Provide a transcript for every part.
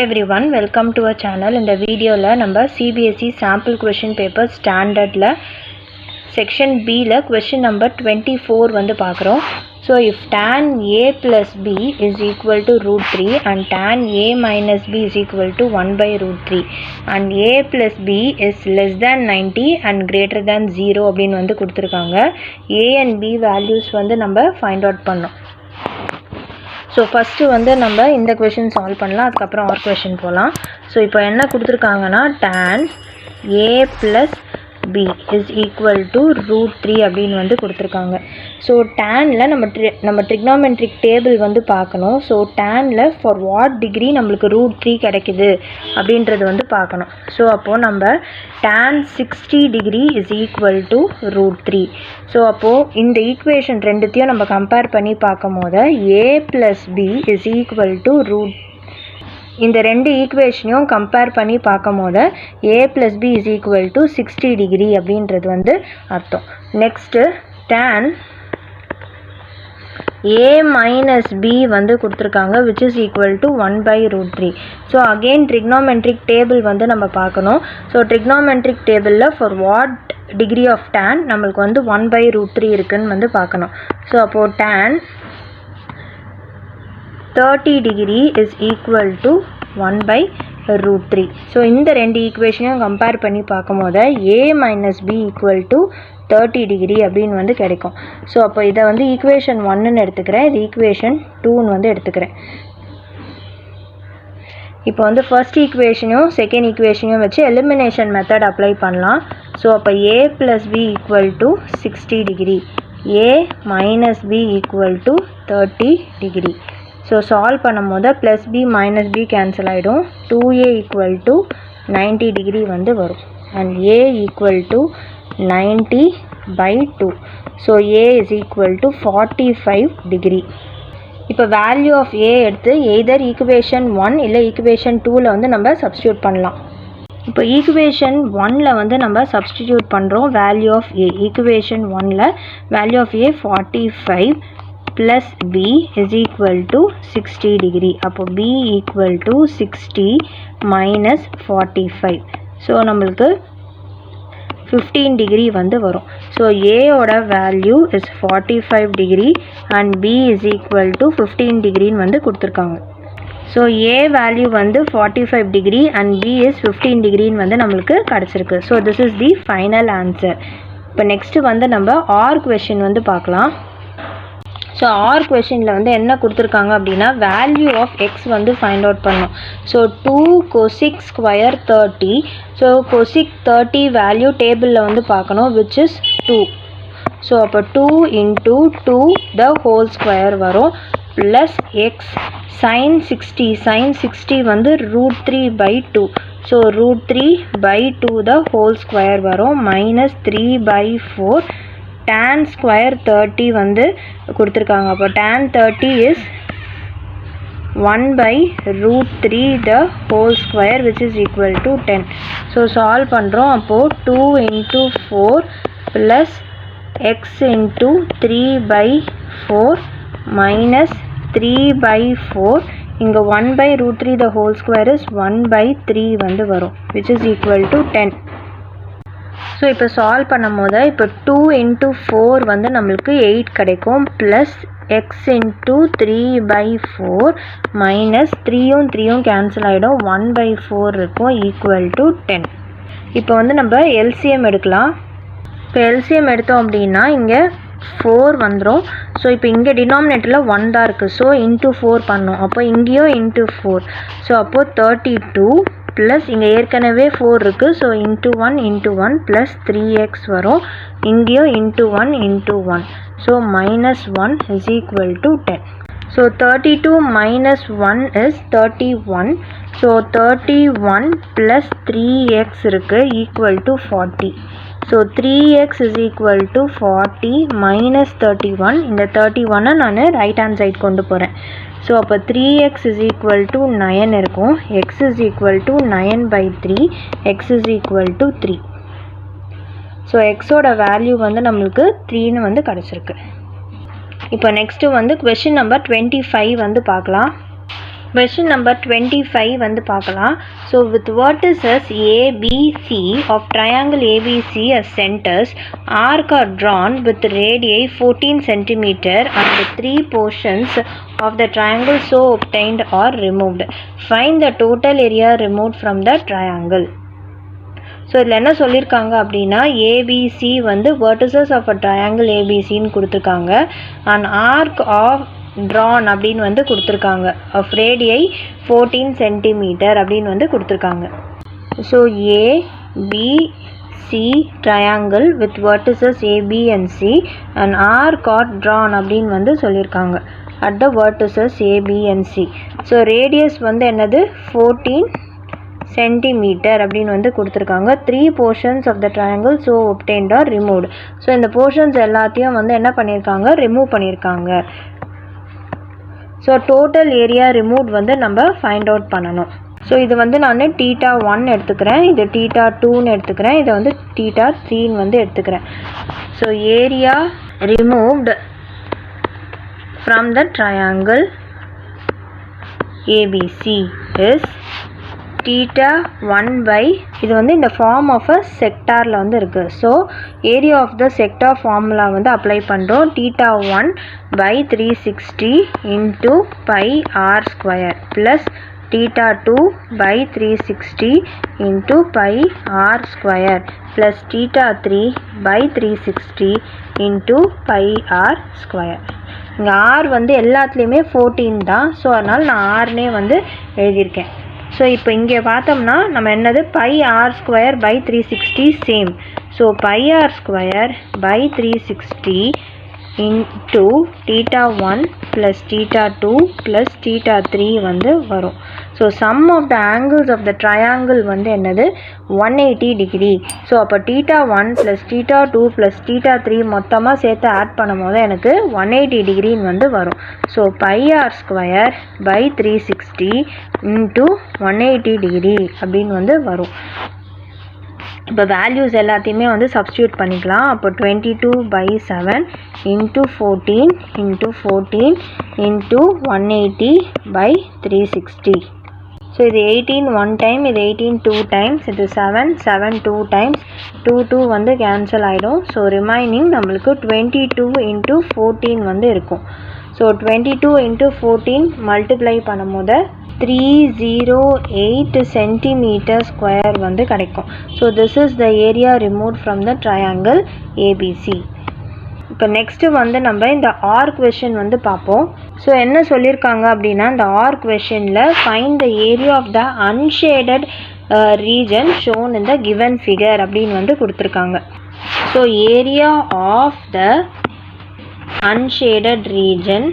everyone, welcome to our channel. In the video la number CBSE sample question paper standard la section B la question number 24 வந்து பார்க்குறோம். So if tan a plus b is equal to root 3 and tan a minus b is equal to 1 by root 3 and a plus b is less than 90 and greater than 0 அப்படின்னு வந்து கொடுத்துருக்காங்க. a and b values வந்து நம்ம find out பண்ணோம். So first வந்து நம்ம இந்த question solve பண்ணலாம், அதுக்கப்புறம் ஆர் கொஷின் போகலாம். ஸோ இப்போ என்ன கொடுத்துருக்காங்கன்னா tan a plus b is equal to root 3 அப்படின்னு வந்து கொடுத்துருக்காங்க. ஸோ டேனில் நம்ம ட்ரிக்னாமெட்ரிக் டேபிள் வந்து பார்க்கணும். ஸோ டேனில் ஃபார் வாட் டிகிரி நம்மளுக்கு ரூட் 3 கிடைக்குது அப்படின்றது வந்து பார்க்கணும். ஸோ அப்போது நம்ம tan 60 degree is equal to root 3. So அப்போது இந்த ஈக்குவேஷன் ரெண்டுத்தையும் நம்ம கம்பேர் பண்ணி பார்க்கும் போது a plus b is equal to root, இந்த ரெண்டு ஈக்குவேஷனையும் கம்பேர் பண்ணி பார்க்கும் போது a plus b is equal to 60 degree அப்படின்றது வந்து அர்த்தம். Next tan a minus b வந்து கொடுத்துருக்காங்க which is equal to 1 by root 3. So again trigonometric table வந்து நம்ம பார்க்கணும். ஸோ ட்ரிக்னாமெட்ரிக் டேபிளில் for what degree of tan நம்மளுக்கு வந்து 1 by root 3 இருக்குன்னு வந்து பார்க்கணும். ஸோ அப்போது tan 30 degree is equal to 1 by root 3. So இந்த ரெண்டு ஈக்குவேஷனையும் கம்பேர் பண்ணி பார்க்கும் போது a minus b equal to 30 degree அப்படின்னு வந்து கிடைக்கும். ஸோ அப்போ இதை வந்து ஈக்குவேஷன் 1ன்னு எடுத்துக்கிறேன், இது ஈக்குவேஷன் 2ன்னு வந்து எடுத்துக்கிறேன். இப்போ வந்து ஃபர்ஸ்ட் ஈக்குவேஷனையும் செகண்ட் ஈக்குவேஷனையும் வச்சு எலிமினேஷன் மெத்தட் அப்ளை பண்ணலாம். ஸோ அப்போ a plus b equal to 60 degree, a minus b equal to 30 degree. So solve பண்ணும் போது plus B minus B cancel ஆகிடும். 2a ஈக்குவல் டு 90 டிகிரி வந்து வரும் and a equal to 90 by 2. So a is equal to 45 degree. இப்போ value of a எடுத்து either equation 1 இல்லை equation 2ல் வந்து நம்ம சப்ஸ்டியூட் பண்ணலாம். இப்போ ஈக்குவேஷன் 1ல் வந்து நம்ம சப்ஸ்டிடியூட் பண்ணுறோம் வேல்யூ ஆஃப் a. ஈக்குவேஷன் 1ல் value of a 45 plus b is equal to 60 degree. அப்போ b equal to 60 minus 45. So நம்மளுக்கு 15 டிகிரி வந்து வரும். ஸோ a ஓட value is 45 degree and b is equal to 15 டிகிரின்னு வந்து கொடுத்துருக்காங்க. ஸோ a வேல்யூ வந்து 45 degree and b is 15 டிகிரின்னு வந்து நம்மளுக்கு கிடச்சிருக்கு. So this is the final answer. இப்போ நெக்ஸ்ட்டு வந்து நம்ம ஆர் கொஷின் வந்து பார்க்கலாம். ஸோ ஆர் கொஷினில் வந்து என்ன கொடுத்துருக்காங்க அப்படின்னா வேல்யூ ஆஃப் எக்ஸ் வந்து ஃபைண்ட் அவுட் பண்ணோம். So 2 cosec square 30. So cosec 30 value டேபிளில் வந்து பார்க்கணும் which is 2. ஸோ அப்போ 2 into 2 the whole ஸ்கொயர் வரும் ப்ளஸ் எக்ஸ் sin 60. sin 60 வந்து root 3 by 2. So root 3 by 2 the whole square வரும் மைனஸ் 3 by 4. tan ஸ்கொயர் 30 வந்து கொடுத்துருக்காங்க. அப்போ tan 30 is 1 by root 3 the whole square which is equal to 10. So solve பண்ணுறோம். அப்போது 2 into 4 plus x into 3 by 4 minus 3 by 4. இங்கே 1 by root 3 the whole square is 1 by 3 வந்து வரும் which is equal to 10. So இப்போ solve பண்ணும் போது இப்போ 2 into 4 வந்து நம்மளுக்கு 8 கிடைக்கும் plus x into 3 by 4 minus 3யும் கேன்சல் ஆகிடும் 1 by 4 இருக்கும் ஈக்குவல் டு 10. இப்போ வந்து நம்ம எல்சிஎம் எடுக்கலாம். இப்போ எல்சிஎம் எடுத்தோம் அப்படின்னா இங்கே 4 வந்துடும். ஸோ இப்போ இங்கே டினாமினேட்டரில் 1 தான் இருக்குது. ஸோ இன்ட்டு 4 பண்ணோம். அப்போ இங்கேயும் இன்ட்டு 4. ஸோ அப்போது 32 ப்ளஸ் இங்கே ஏற்கனவே 4 இருக்குது. ஸோ இன்ட்டு 1 ப்ளஸ் 3x வரும். இங்கேயும் into 1 so minus 1 is equal to 10. So 32 minus 1 is 31. So 31 plus 3x இருக்குது equal to 40. So 3x is equal to 40 minus 31. இந்த 31 நான் ரைட் ஹேண்ட் சைட் கொண்டு போகிறேன். ஸோ அப்போ 3x இஸ் ஈக்குவல் டு 9 இருக்கும். x is equal to 9 by 3. x is equal to 3. So எக்ஸோட value வந்து நம்மளுக்கு 3ன்னு வந்து கிடச்சிருக்கு. இப்போ நெக்ஸ்ட்டு வந்து கொஷின் நம்பர் 25 வந்து பார்க்கலாம். Question number 25 வந்து பார்க்கலாம். So with vertices A, B, C of triangle ABC as centers, arc are drawn with radii 14 cm and the three portions of the triangle so obtained are removed. Find the total area removed from the triangle. So இதில் என்ன சொல்லியிருக்காங்க அப்படின்னா ABC வந்து vertices of a triangle ஏபிசின்னு கொடுத்துருக்காங்க. And arc of Tran அப்படின்னு வந்து கொடுத்துருக்காங்க. Of ரேடியை 14 centimetre அப்படின்னு வந்து கொடுத்துருக்காங்க. So A B C triangle with vertices AB and C and arc are drawn அப்படின்னு வந்து சொல்லியிருக்காங்க at the vertices AB and C. So radius வந்து என்னது 14 சென்டிமீட்டர் அப்படின்னு வந்து கொடுத்துருக்காங்க. 3 portions of the triangle so obtained or removed. So இந்த போர்ஷன்ஸ் எல்லாத்தையும் வந்து என்ன பண்ணியிருக்காங்க, ரிமூவ் பண்ணியிருக்காங்க. ஸோ டோட்டல் ஏரியா ரிமூவ் வந்து நம்ம ஃபைண்ட் அவுட் பண்ணணும். ஸோ இது வந்து நான் θ1 எடுத்துக்கிறேன், இது θ2ன்னு எடுத்துக்கிறேன், இதை வந்து θ3ன்னு வந்து எடுத்துக்கிறேன். So area removed from the triangle A B C is θ1 by இது வந்து இந்த ஃபார்ம் ஆஃப் அ செக்டாரில் வந்து இருக்குது. So area of the sector formula வந்து அப்ளை பண்ணுறோம். θ1 by 360 into pi r square plus θ2 by 360 into pi r square plus θ3 by 360 into pi r square. இங்கே r வந்து எல்லாத்துலேயுமே 14 தான். ஸோ அதனால் நான் rனே வந்து எழுதியிருக்கேன். ஸோ இப்போ இங்கே பார்த்தோம்னா நம்ம என்னது pi r square by 360 same. So pi r square by 360 into θ1 plus θ2 plus θ3 வந்து வரும். So sum of the angles of the triangle வந்து என்னது 180 டிகிரி. ஸோ அப்போ θ1 ப்ளஸ் θ2 ப்ளஸ் θ3 மொத்தமாக சேர்த்து ஆட் பண்ணும் போது எனக்கு 180 டிகிரின்னு வந்து வரும். So pi r square by 360 into 180 degree அப்படின்னு வந்து வரும். இப்போ வேல்யூஸ் எல்லாத்தையுமே வந்து சப்ஸ்டியூட் பண்ணிக்கலாம். அப்போ 22/7 இன்ட்டு 14 இன்ட்டு 14 இன்ட்டு 180/360. ஸோ இது 18 1 டைம், இது 18 2 டைம்ஸ், இது 7 7 2 டைம்ஸ், 2 வந்து கேன்சல் ஆகிடும். ஸோ ரிமைனிங் நம்மளுக்கு 22 இன்ட்டு 14 வந்து இருக்கும். ஸோ 22 இன்ட்டு 14 மல்டிப்ளை பண்ணும் போது 308 சென்டிமீட்டர் ஸ்கொயர் வந்து கிடைக்கும். So this is the area remove from the triangle ABC. இப்போ நெக்ஸ்ட்டு வந்து நம்ம இந்த ஆர் கொஷின் வந்து பார்ப்போம். ஸோ என்ன சொல்லியிருக்காங்க அப்படின்னா இந்த ஆர் கொஷினில் find the area of the unshaded region shown in the given figure அப்படின்னு வந்து கொடுத்துருக்காங்க. So area of the unshaded region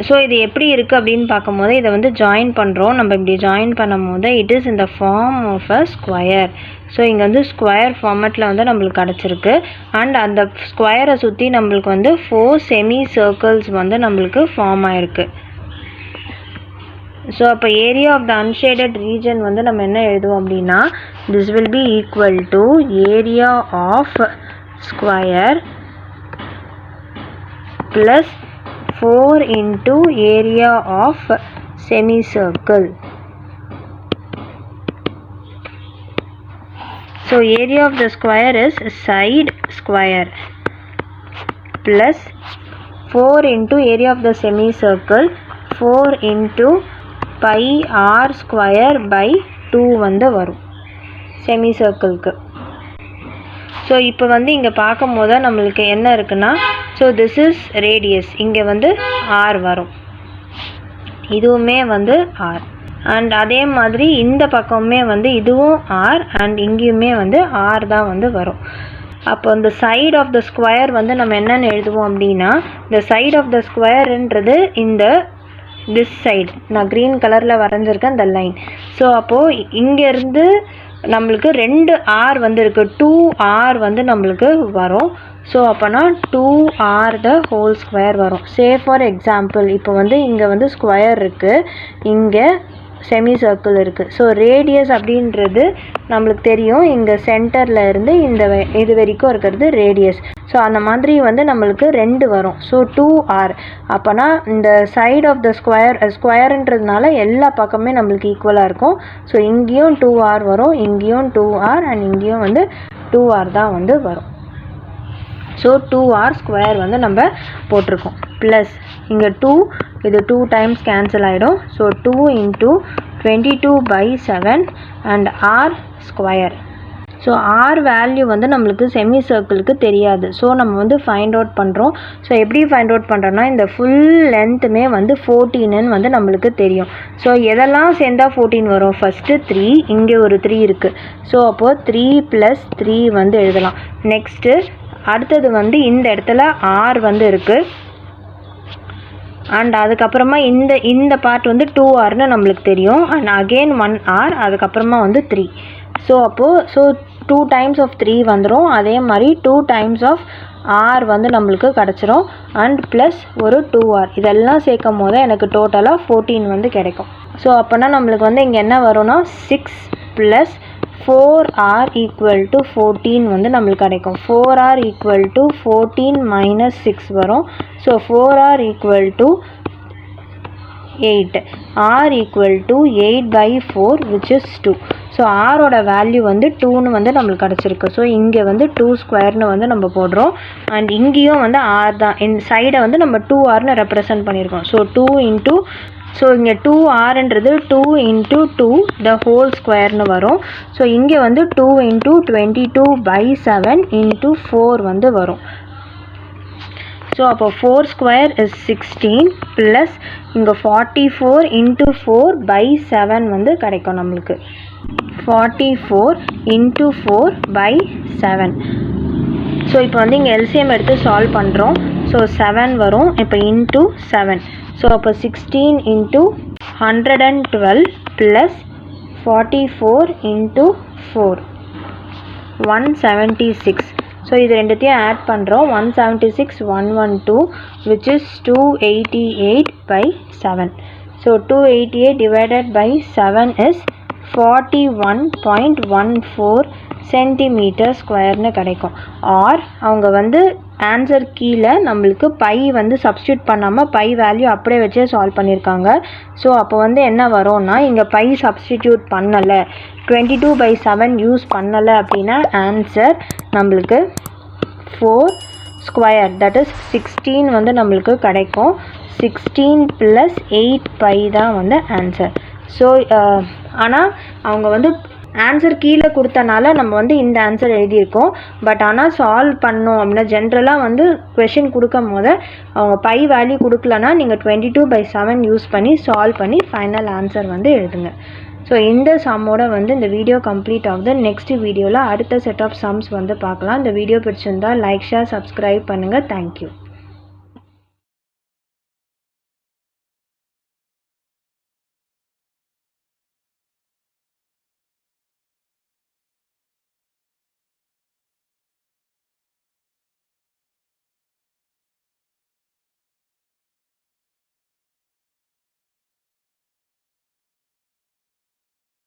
so இது எப்படி இருக்குது அப்படின்னு பார்க்கும்போது இதை வந்து ஜாயின் பண்ணுறோம். நம்ம இப்படி ஜாயின் பண்ணும் போது இட் இஸ் இந்த form of a square. So இங்கே வந்து ஸ்கொயர் ஃபார்மேட்டில் வந்து நம்மளுக்கு கிடச்சிருக்கு. அண்ட் அந்த ஸ்கொயரை சுற்றி நம்மளுக்கு வந்து 4 செமி சர்க்கிள்ஸ் வந்து நம்மளுக்கு ஃபார்ம் ஆகிருக்கு. ஸோ அப்போ area of the unshaded region வந்து நம்ம என்ன எழுதுவோம் அப்படின்னா this will be equal to area of square plus 4 into area of semicircle. So area of the square is side square plus 4 into area of the semicircle 4 into pi r square by 2 வந்து வரும் semicircle-க்கு. So இப்போ வந்து இங்கே பார்க்கும் போது நம்மளுக்கு என்ன இருக்குன்னா ஸோ திஸ் இஸ் ரேடியஸ், இங்கே வந்து ஆர் வரும், இதுவுமே வந்து ஆர். அண்ட் அதே மாதிரி இந்த பக்கமுமே வந்து இதுவும் ஆர் அண்ட் இங்கேயுமே வந்து ஆர் தான் வந்து வரும். அப்போ இந்த சைட் ஆஃப் த ஸ்கொயர் வந்து நம்ம என்னென்னு எழுதுவோம் அப்படின்னா இந்த சைட் ஆஃப் த ஸ்கொயருன்றது இந்த திஸ் சைடு நான் க்ரீன் கலரில் வரைஞ்சிருக்கேன் இந்த லைன். ஸோ அப்போது இங்கேருந்து நம்மளுக்கு 2 ஆர் வந்து இருக்குது, 2 ஆர் வந்து நம்மளுக்கு வரும். ஸோ அப்போனா 2r த ஹோல் ஸ்கொயர் வரும். சே ஃபார் எக்ஸாம்பிள் இப்போ வந்து இங்கே வந்து ஸ்கொயர் இருக்குது, இங்கே செமி சர்க்கிள் இருக்குது. ஸோ ரேடியஸ் அப்படின்றது நம்மளுக்கு தெரியும், இங்கே சென்டரில் இருந்து இது வரைக்கும் இருக்கிறது ரேடியஸ். ஸோ அந்த மாதிரி வந்து நம்மளுக்கு 2 வரும். So 2r. அப்போனா இந்த சைட் ஆஃப் த ஸ்கொயர்ன்றதுனால எல்லா பக்கமே நம்மளுக்கு ஈக்குவலாக இருக்கும். ஸோ இங்கேயும் 2r வரும், இங்கேயும் 2r அண்ட் இங்கேயும் வந்து 2r தான் வந்து வரும். ஸோ 2r² வந்து நம்ம போட்டிருக்கோம். ப்ளஸ் இங்கே 2, இது 2 டைம்ஸ் கேன்சல் ஆகிடும். So 2 × 22/7 and r². So r value வந்து நம்மளுக்கு செமி சர்க்கிளுக்கு தெரியாது. ஸோ நம்ம வந்து ஃபைண்ட் அவுட் பண்ணுறோம். ஸோ எப்படி ஃபைண்ட் அவுட் பண்ணுறோன்னா, இந்த ஃபுல் லென்த்துமே வந்து 14ன்னு வந்து நம்மளுக்கு தெரியும். ஸோ எதெல்லாம் சேர்ந்தா 14 வரும்? ஃபஸ்ட்டு 3, இங்கே ஒரு 3 இருக்குது. ஸோ அப்போது 3 + 3 வந்து எழுதலாம். நெக்ஸ்ட்டு அடுத்தது வந்து இந்த இடத்துல r வந்து இருக்குது. அண்ட் அதுக்கப்புறமா இந்த பார்ட் வந்து 2rன்னு நம்மளுக்கு தெரியும். அண்ட் அகெயின் 1r, அதுக்கப்புறமா வந்து 3. ஸோ அப்போது 2 டைம்ஸ் ஆஃப் 3 வந்துடும். அதே மாதிரி 2 டைம்ஸ் ஆஃப் r வந்து நம்மளுக்கு கிடச்சிரும். அண்ட் ப்ளஸ் ஒரு 2r. இதெல்லாம் சேர்க்கும் போது எனக்கு டோட்டலாக 14 வந்து கிடைக்கும். ஸோ அப்போனா நம்மளுக்கு வந்து இங்கே என்ன வரும்னா 6 + 4r = 14 வந்து நம்மளுக்கு கிடைக்கும். 4r = 14 - 6 வரும். So 4r = 8. r = 8/4 which is 2. So ஆரோட வேல்யூ வந்து 2ன்னு வந்து நம்மளுக்கு கிடச்சிருக்கு. ஸோ இங்கே வந்து 2² வந்து நம்ம போடுறோம். அண்ட் இங்கேயும் வந்து r தான். இந்த சைடை வந்து நம்ம 2rன்னு ரெப்ரசன்ட் பண்ணியிருக்கோம். ஸோ 2 × ஸோ இங்கே 2rன்றது 2 × 2 the whole squareன்னு வரும். ஸோ இங்கே வந்து 2 × 22/7 × 4 வந்து வரும். ஸோ அப்போ 4² is 16 ப்ளஸ் இங்கே 44 × 4/7 வந்து கிடைக்கும் நம்மளுக்கு. 44 × 4/7. ஸோ இப்போ வந்து இங்கே எல்சிஎம் எடுத்து சால்வ் பண்ணுறோம். ஸோ 7 வரும். இப்போ × 7. ஸோ அப்போ 16 × 112 ப்ளஸ் 44 × 4 176. ஸோ இது ரெண்டுத்தையும் ஆட் பண்ணுறோம். 176 112 which is 288/7. So 288 divided by 7 is 41.14 cm² கிடைக்கும். ஆர் அவங்க வந்து ஆன்சர் கீழே நம்மளுக்கு பை வந்து சப்ஸ்டியூட் பண்ணாமல் பை வேல்யூ அப்படியே வச்சே சால்வ் பண்ணியிருக்காங்க. ஸோ அப்போ வந்து என்ன வரும்னா, இங்கே பை சப்ஸ்டிடியூட் பண்ணலை, 22/7 யூஸ் பண்ணலை அப்படின்னா ஆன்சர் நம்மளுக்கு 4² தட் இஸ் 16 வந்து நம்மளுக்கு கிடைக்கும். 16 + 8π தான் வந்து ஆன்சர். ஸோ ஆனால் அவங்க வந்து ஆன்சர் கீழே கொடுத்தனால நம்ம வந்து இந்த ஆன்சர் எழுதியிருக்கோம். பட் ஆனால் சால்வ் பண்ணோம் அப்படின்னா ஜென்ரலாக வந்து கொஷின் கொடுக்கும் போது அவங்க பை வேல்யூ கொடுக்கலன்னா நீங்கள் 22/7 யூஸ் பண்ணி சால்வ் பண்ணி ஃபைனல் ஆன்சர் வந்து எழுதுங்க. ஸோ இந்த சம்மோட வந்து இந்த வீடியோ கம்ப்ளீட் ஆகுது. நெக்ஸ்ட் வீடியோவில் அடுத்த செட் ஆஃப் சம்ஸ் வந்து பார்க்கலாம். இந்த வீடியோ பிடிச்சிருந்தால் லைக், ஷேர், சப்ஸ்கிரைப் பண்ணுங்கள். தேங்க்யூ.